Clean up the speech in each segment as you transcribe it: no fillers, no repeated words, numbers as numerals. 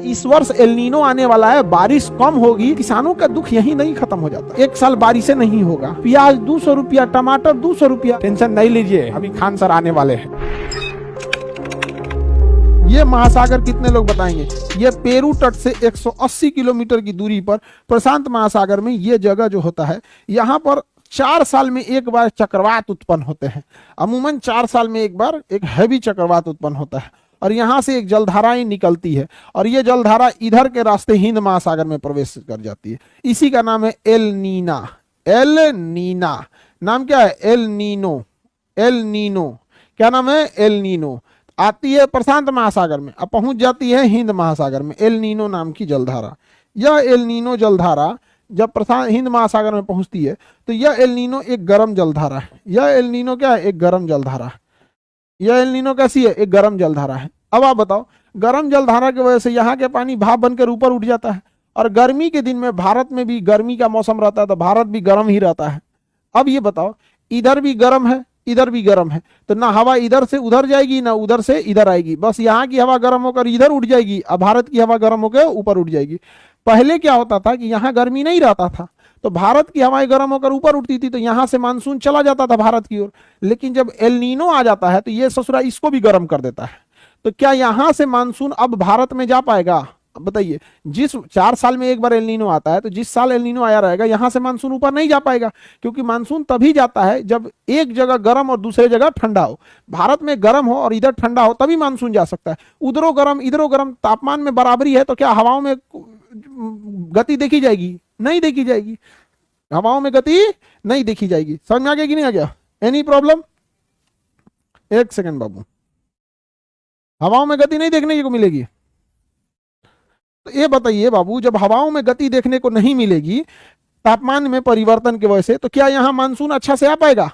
इस वर्ष El Nino आने वाला है, बारिश कम होगी। किसानों का दुख यही नहीं खत्म हो जाता। एक साल बारिशें नहीं होगा, प्याज 200 रुपया, टमाटर 200 रुपया। टेंशन नहीं लीजिए, अभी खान सर आने वाले हैं। ये महासागर कितने लोग बताएंगे? ये पेरू तट से 180 किलोमीटर की दूरी पर प्रशांत महासागर में ये जगह जो होता है, यहाँ पर 4 साल में एक बार चक्रवात उत्पन्न होते हैं। अमूमन 4 साल में एक बार एक हैवी चक्रवात उत्पन्न होता है और यहाँ से एक जलधाराएं निकलती है और ये जलधारा इधर के रास्ते हिंद महासागर में प्रवेश कर जाती है। इसी का नाम है एल नीना। एल नीना नाम क्या है? El Nino. एल नीनो क्या नाम है? El Nino. आती है प्रशांत महासागर में, अब पहुंच जाती है हिंद महासागर में। एल नीनो नाम की जलधारा, यह एल नीनो जलधारा जब प्रशांत हिंद महासागर में पहुंचती है तो यह एल नीनो एक गर्म जलधारा है। यह एल नीनो क्या है? एक गर्म जलधारा। यह एल नीनो कैसी है? एक गर्म जलधारा है। अब आप बताओ, गर्म जलधारा की वजह से यहाँ के पानी भाप बनकर ऊपर उठ जाता है और गर्मी के दिन में भारत में भी गर्मी का मौसम रहता है तो भारत भी गर्म ही रहता है। अब ये बताओ, इधर भी गर्म है, इधर भी गर्म है, तो ना हवा इधर से उधर जाएगी ना उधर से इधर आएगी, बस यहाँ की हवा गर्म होकर इधर उठ जाएगी और भारत की हवा गर्म होकर ऊपर उठ जाएगी। पहले क्या होता था कि यहाँ गर्मी नहीं रहता था तो भारत की हवाएं गर्म होकर ऊपर उठती थी तो यहाँ से मानसून चला जाता था भारत की ओर। लेकिन जब एल नीनो आ जाता है तो ये ससुरा इसको भी गर्म कर देता है। तो क्या यहाँ से मानसून अब भारत में जा पाएगा? बताइए, जिस 4 साल में एक बार एल नीनो आता है तो जिस साल एल नीनो आया रहेगा यहाँ से मानसून ऊपर नहीं जा पाएगा, क्योंकि मानसून तभी जाता है जब एक जगह गर्म और दूसरे जगह ठंडा हो। भारत में गर्म हो और इधर ठंडा हो तभी मानसून जा सकता है। उधरों गर्म इधरों गर्म, तापमान में बराबरी है तो क्या हवाओं में गति देखी जाएगी? नहीं देखी जाएगी। हवाओं में गति नहीं देखी जाएगी। समझ में आ गया कि नहीं आ गया? Any problem? एक सेकेंड बाबू, हवाओं में गति नहीं देखने को मिलेगी। तो ये बताइए बाबू, जब हवाओं में गति देखने को नहीं मिलेगी तापमान में परिवर्तन की वजह से, तो क्या यहां मानसून अच्छा से आ पाएगा?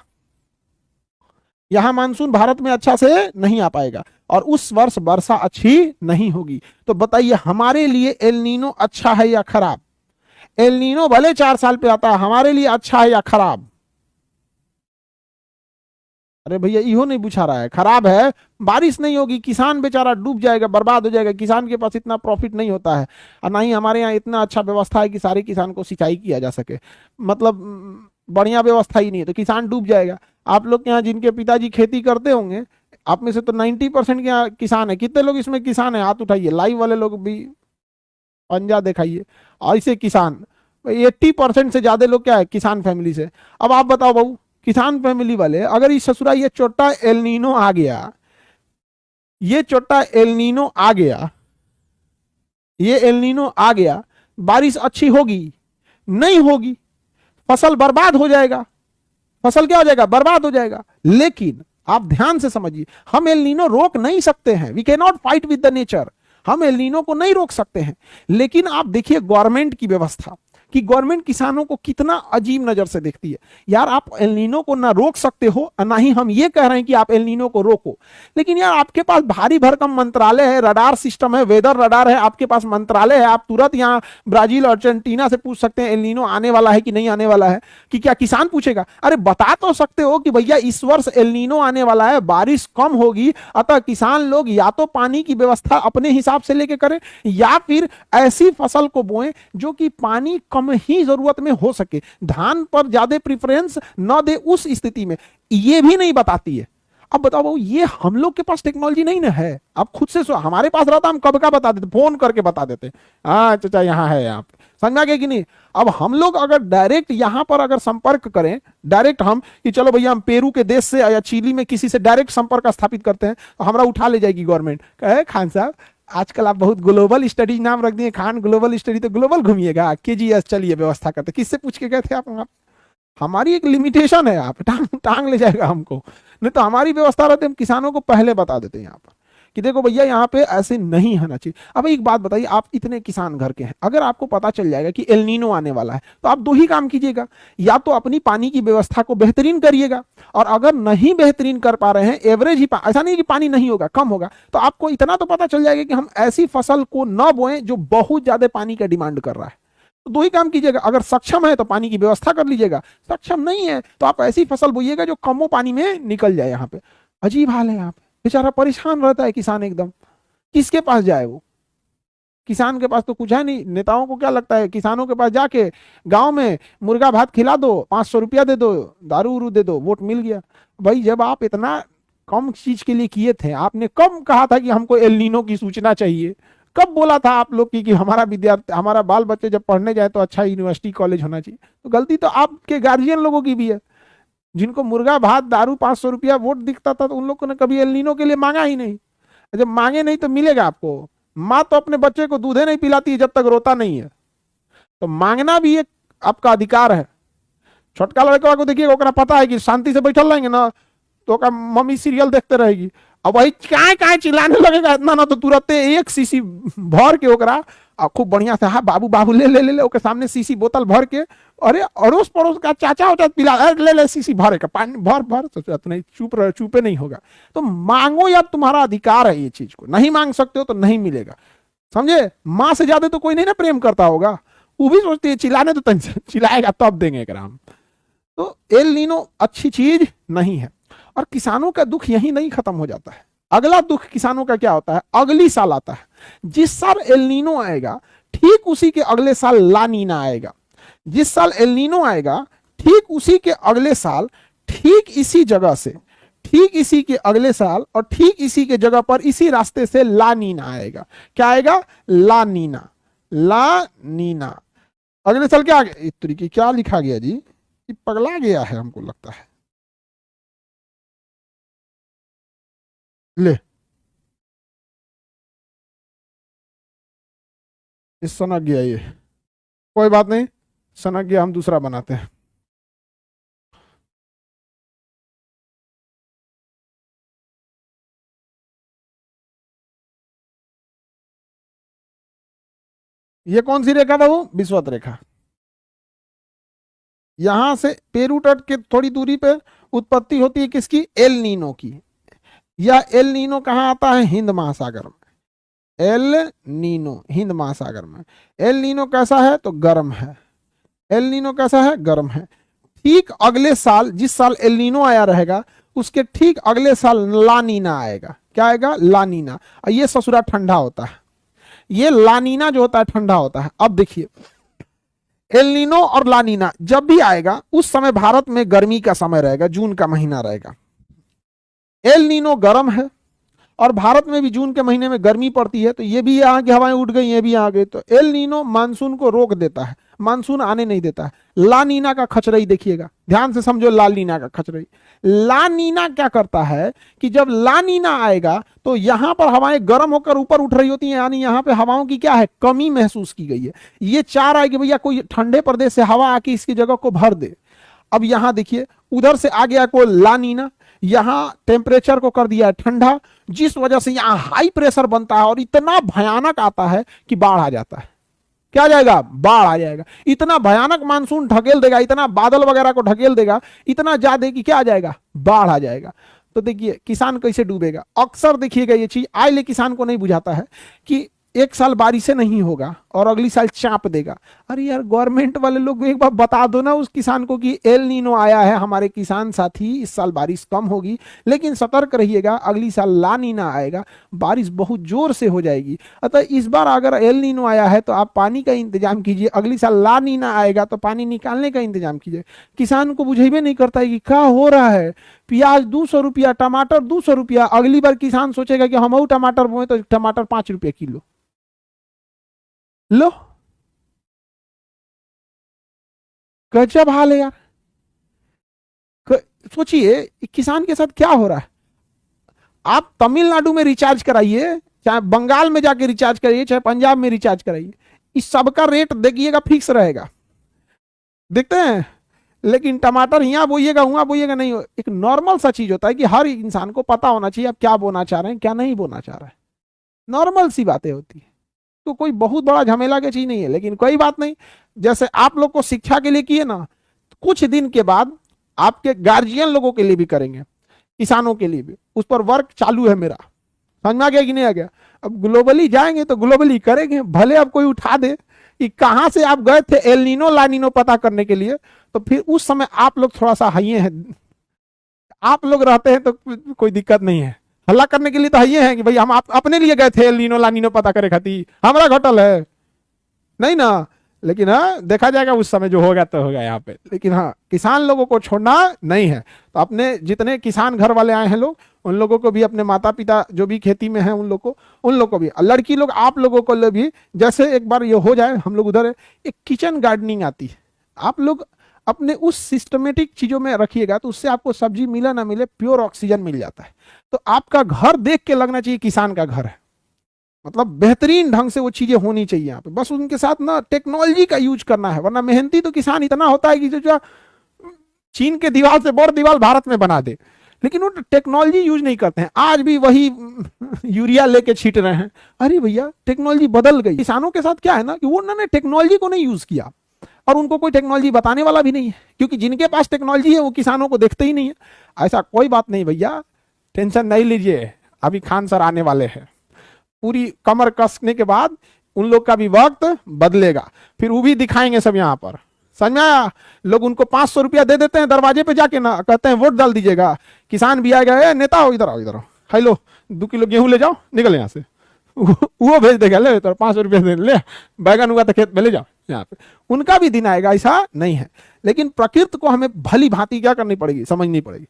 यहां मानसून भारत में अच्छा से नहीं आ पाएगा और उस वर्ष वर्षा अच्छी नहीं होगी। तो बताइए, हमारे लिए एल नीनो अच्छा है या खराब? एल नीनो भले 4 साल पे आता है, हमारे लिए अच्छा है या खराब? अरे भैया इहो नहीं पूछा रहा है। खराब है, बारिश नहीं होगी, किसान बेचारा डूब जाएगा, बर्बाद हो जाएगा। किसान के पास इतना प्रॉफिट नहीं होता है और ना ही हमारे यहाँ इतना अच्छा व्यवस्था है कि सारे किसान को सिंचाई किया जा सके। मतलब बढ़िया व्यवस्था ही नहीं है तो किसान डूब जाएगा। आप लोग के यहाँ जिनके पिताजी खेती करते होंगे, आप में से तो 90% के यहाँ किसान है। कितने लोग इसमें किसान है? हाथ उठाइए। लाइव वाले लोग भी पंजा दिखाइए। और इसे किसान 80% से ज्यादा लोग क्या है? किसान फैमिली से। अब आप बताओ बहू, किसान फैमिली वाले अगर इस ससुरा ये छोटा एल नीनो आ गया, ये छोटा एल नीनो आ गया, ये एल नीनो आ गया, बारिश अच्छी होगी? नहीं होगी, फसल बर्बाद हो जाएगा। फसल क्या हो जाएगा? बर्बाद हो जाएगा। लेकिन आप ध्यान से समझिए, हम एल नीनो रोक नहीं सकते हैं। We can not fight with the nature. हम एल नीनो को नहीं रोक सकते हैं। लेकिन आप देखिए गवर्नमेंट की व्यवस्था कि गवर्नमेंट किसानों को कितना अजीब नजर से देखती है। यार आप एल नीनो को ना रोक सकते हो और ना ही हम ये कह रहे हैं कि आप एल नीनो को रोको। लेकिन यार आपके पास भारी भरकम मंत्रालय है, रडार सिस्टम है, वेदर रडार है, आपके पास मंत्रालय है। आप तुरंत यहाँ ब्राजील और अर्जेंटीना से पूछ सकते हैं एल नीनो आने वाला है कि नहीं आने वाला है। कि क्या किसान पूछेगा? अरे बता तो सकते हो कि भैया इस वर्ष एल नीनो आने वाला है, बारिश कम होगी, अतः किसान लोग या तो पानी की व्यवस्था अपने हिसाब से लेके करें या फिर ऐसी फसल को बोएं जो कि पानी कम ही जरूरत में हो सके। धान पर ज्यादा प्रेफरेंस न दे उस स्थिति में। ये भी नहीं बताती है। अब बताओ, ये हम लोग के पास टेक्नोलॉजी नहीं ना है। अब खुद से हमारे पास रहता हम कब का बता देते, फोन करके बता देते, हाँ चाचा यहाँ है, यहाँ पे। समझा गया कि नहीं? अब हम लोग अगर डायरेक्ट यहाँ पर अगर संपर्क करें, डायरेक्ट हम कि चलो भैया हम पेरू के देश से या चिली में किसी से डायरेक्ट संपर्क स्थापित करते हैं तो हमारा उठा ले जाएगी गवर्नमेंट। कहे खान साहब आजकल आप बहुत ग्लोबल स्टडीज नाम रख दिए, खान ग्लोबल स्टडी, तो ग्लोबल घूमिएगा, केजीएस चलिए व्यवस्था करते। किससे पूछ के गए थे आप? हमारी एक लिमिटेशन है, आप टांग ले जाएगा हमको। नहीं तो हमारी व्यवस्था रहती, हम किसानों को पहले बता देते हैं यहाँ पर कि देखो भैया यहाँ पे ऐसे नहीं होना चाहिए। अब एक बात बताइए, आप इतने किसान घर के हैं, अगर आपको पता चल जाएगा कि एल नीनो आने वाला है तो आप 2 ही काम कीजिएगा। या तो अपनी पानी की व्यवस्था को बेहतरीन करिएगा, और अगर नहीं बेहतरीन कर पा रहे हैं, एवरेज ही, ऐसा नहीं कि पानी नहीं होगा, कम होगा, तो आपको इतना तो पता चल जाएगा कि हम ऐसी फसल को न बोएं जो बहुत ज्यादा पानी का डिमांड कर रहा है। तो 2 ही काम कीजिएगा। अगर सक्षम है तो पानी की व्यवस्था कर लीजिएगा, सक्षम नहीं है तो आप ऐसी फसल बोइएगा जो कमो पानी में निकल जाए। यहाँ पे अजीब हाल है, यहाँ पे बेचारा परेशान रहता है किसान एकदम, किसके पास जाए वो? किसान के पास तो कुछ है नहीं। नेताओं को क्या लगता है, किसानों के पास जाके गांव में मुर्गा भात खिला दो, 500 रुपया दे दो, दारू उरू दे दो, वोट मिल गया। भाई जब आप इतना कम चीज के लिए किए थे, आपने कब कहा था कि हमको एल नीनो की सूचना चाहिए? कब बोला था आप लोग कि हमारा विद्यार्थी, हमारा बाल बच्चे जब पढ़ने जाए तो अच्छा यूनिवर्सिटी कॉलेज होना चाहिए? तो गलती तो आपके गार्जियन लोगों की भी है, जिनको मुर्गा भात दारू 500 रुपया वोट दिखता था, तो उन लोगों ने कभी एल नीनो के लिए मांगा ही नहीं। जब मांगे नहीं तो मिलेगा आपको? माँ तो अपने बच्चे को दूधे नहीं पिलाती है जब तक रोता नहीं है। तो मांगना भी एक आपका अधिकार है। छोटका लड़का को देखिए, ओकरा पता है कि शांति से बैठल रहेंगे ना तो ओकरा मम्मी सीरियल देखते रहेगी, अब वही काय काय चिल्लाने लगेगा इतना ना, तो तुरंत एक शीशी भर के ओकरा खूब बढ़िया से, हाँ बाबू बाबू ले ले ले ले, ओके सामने शीशी बोतल भर के, अरे अड़ोस पड़ोस का चाचा होता पिला, ले ले शीशी भर के पानी भर भर, तो नहीं चुप रहे, चुपे नहीं होगा। तो मांगो या तुम्हारा अधिकार है ये चीज को, नहीं मांग सकते हो तो नहीं मिलेगा, समझे? माँ से ज्यादा तो कोई नहीं ना प्रेम करता होगा, वो भी सोचती है चिल्लाने तो चिल्लाएगा तब देंगे ग्राम। तो एल नीनो अच्छी चीज नहीं है। और किसानों का दुख यही नहीं खत्म हो जाता है, अगला दुख किसानों का क्या होता है, अगली साल आता है। जिस साल एल नीनो आएगा ठीक उसी के अगले साल ला नीना आएगा। जिस साल एल नीनो आएगा ठीक उसी के अगले साल, ठीक इसी जगह से, ठीक इसी के अगले साल और ठीक इसी के जगह पर इसी रास्ते से ला नीना आएगा। क्या आएगा? ला नीना। ला नीना अगले साल क्या आ गया? इस तरीके क्या लिखा गया जी, ये पगला गया है हमको लगता है। ले इस सनक गया ये, कोई बात नहीं, सनक गया, हम दूसरा बनाते हैं। ये कौन सी रेखा बाबू? विषुवत रेखा। यहां से पेरू तट के थोड़ी दूरी पे उत्पत्ति होती है किसकी? एल नीनो की। यह एल नीनो कहाँ आता है? हिंद महासागर में। एल नीनो हिंद महासागर में। एल नीनो कैसा है? तो गर्म है। एल नीनो कैसा है? गर्म है। ठीक अगले साल, जिस साल एल नीनो आया रहेगा उसके ठीक अगले साल ला नीना आएगा। क्या आएगा? ला नीना। और ये ससुरा ठंडा होता है, ये लानीना जो होता है ठंडा होता है। अब देखिए एल नीनो और लानीना जब भी आएगा उस समय भारत में गर्मी का समय रहेगा, जून का महीना रहेगा। एल नीनो गर्म है और भारत में भी जून के महीने में गर्मी पड़ती है, तो ये भी यहाँ की हवाएं उठ गई, ये भी आ गई, तो एल नीनो मानसून को रोक देता है, मानसून आने नहीं देता है। ला नीना का खचरई देखिएगा, ध्यान से समझो, ला नीना का खचरई। ला नीना क्या करता है कि जब ला नीना आएगा तो यहां पर हवाएं गर्म होकर ऊपर उठ रही होती हैं, यानी यहां पे हवाओं की क्या है? कमी महसूस की गई है। ये चाह रहा है कि भैया कोई ठंडे प्रदेश से हवा आके इसकी जगह को भर दे। अब यहां देखिए उधर से आ गया को ला नीना, यहां टेम्परेचर को कर दिया ठंडा, जिस वजह से यहां हाई प्रेशर बनता है और इतना भयानक आता है कि बाढ़ आ जाता है। क्या आ जाएगा? बाढ़ आ जाएगा। इतना भयानक मानसून ढकेल देगा, इतना बादल वगैरह को ढकेल देगा, इतना ज्यादा कि क्या आ जाएगा? बाढ़ आ जाएगा। तो देखिए किसान कैसे डूबेगा। अक्सर देखिएगा ये चीज आज ले किसान को नहीं बुझाता है कि एक साल बारिशें नहीं होगा और अगली साल चाप देगा। अरे यार गवर्नमेंट वाले लोग एक बार बता दो ना उस किसान को कि एल नीनो आया है, हमारे किसान साथी, इस साल बारिश कम होगी, लेकिन सतर्क रहिएगा, अगली साल ला नीना आएगा, बारिश बहुत जोर से हो जाएगी। अतः इस बार अगर एल नीनो आया है तो आप पानी का इंतजाम कीजिए, अगली साल ला नीना आएगा तो पानी निकालने का इंतजाम कीजिए। किसान को बुझेबे नहीं करता है कि क्या हो रहा है, प्याज 200 रुपया, टमाटर 200 रुपया। अगली बार किसान सोचेगा कि हम टमाटर बोए तो टमाटर 5 रुपये किलो। लो गजब हाल है यार। सोचिए किसान के साथ क्या हो रहा है। आप तमिलनाडु में रिचार्ज कराइए, चाहे बंगाल में जाके रिचार्ज कराइए, चाहे पंजाब में रिचार्ज कराइए, इस सबका रेट देखिएगा फिक्स रहेगा, देखते हैं। लेकिन टमाटर यहाँ बोइएगा वहां बोइएगा नहीं। एक नॉर्मल सा चीज होता है कि हर इंसान को पता होना चाहिए आप क्या बोना चाह रहे हैं, क्या नहीं बोना चाह रहे हैं। नॉर्मल सी बातें होती है, तो कोई बहुत बड़ा झमेला की चीज नहीं है। लेकिन कोई बात नहीं, जैसे आप लोग को शिक्षा के लिए किए ना, कुछ दिन के बाद आपके गार्जियन लोगों के लिए भी करेंगे, किसानों के लिए भी। उस पर वर्क चालू है मेरा, समझ में आ गया कि नहीं आ गया? अब ग्लोबली जाएंगे तो ग्लोबली करेंगे। भले अब कोई उठा दे कि कहां से आप गए थे एल नीनो ला नीनो पता करने के लिए, तो फिर उस समय आप लोग थोड़ा सा हाइए हैं, आप लोग रहते हैं तो कोई दिक्कत नहीं है, हल्ला करने के लिए तो ये है कि भाई हम अपने लिए गए थे लीनो लानीनो पता करे खाती, हमारा घटल है नहीं ना। लेकिन हाँ, देखा जाएगा उस समय जो होगा तो होगा यहाँ पे। लेकिन हाँ, किसान लोगों को छोड़ना नहीं है। तो अपने जितने किसान घर वाले आए हैं लोग, उन लोगों को भी, अपने माता पिता जो भी खेती में हैं उन लोगों को भी, लड़की लोग आप लोगों को भी, जैसे एक बार ये हो जाए, हम लोग उधर एक किचन गार्डनिंग आती है, आप लोग अपने उस सिस्टमेटिक चीजों में रखिएगा तो उससे आपको सब्जी मिले ना मिले प्योर ऑक्सीजन मिल जाता है। तो आपका घर देख के लगना चाहिए किसान का घर है, मतलब बेहतरीन ढंग से वो चीजें होनी चाहिए यहाँ पे। बस उनके साथ ना टेक्नोलॉजी का यूज करना है, वरना मेहनती तो किसान इतना होता है कि जो चीन के दीवार से बड़ दीवार भारत में बना दे, लेकिन वो टेक्नोलॉजी यूज नहीं करते हैं। आज भी वही यूरिया लेके छीट रहे हैं। अरे भैया, टेक्नोलॉजी बदल गई। किसानों के साथ क्या है ना कि वो उन्होंने टेक्नोलॉजी को नहीं यूज किया, और उनको कोई टेक्नोलॉजी बताने वाला भी नहीं है, क्योंकि जिनके पास टेक्नोलॉजी है वो किसानों को देखते ही नहीं है। ऐसा कोई बात नहीं भैया, टेंशन नहीं लीजिए, अभी खान सर आने वाले हैं, पूरी कमर कसने के बाद उन लोग का भी वक्त बदलेगा, फिर वो भी दिखाएंगे सब यहाँ पर। समझ में आया? लोग उनको 500 रुपया दे देते हैं दरवाजे पे जाके ना, कहते हैं वोट डाल दीजिएगा। किसान भी आएगा, ए नेता हो इधर आओ, इधर आओ, हेलो 2 किलो गेहूं ले जाओ, निकल यहाँ से। वो भेज देगा, ले तो 500 रुपया दे, ले बैगन हुआ तो खेत में ले जाओ यहाँ पे। उनका भी दिन आएगा, ऐसा नहीं है। लेकिन प्रकृति को हमें भली भांति क्या करनी पड़ेगी, समझनी पड़ेगी।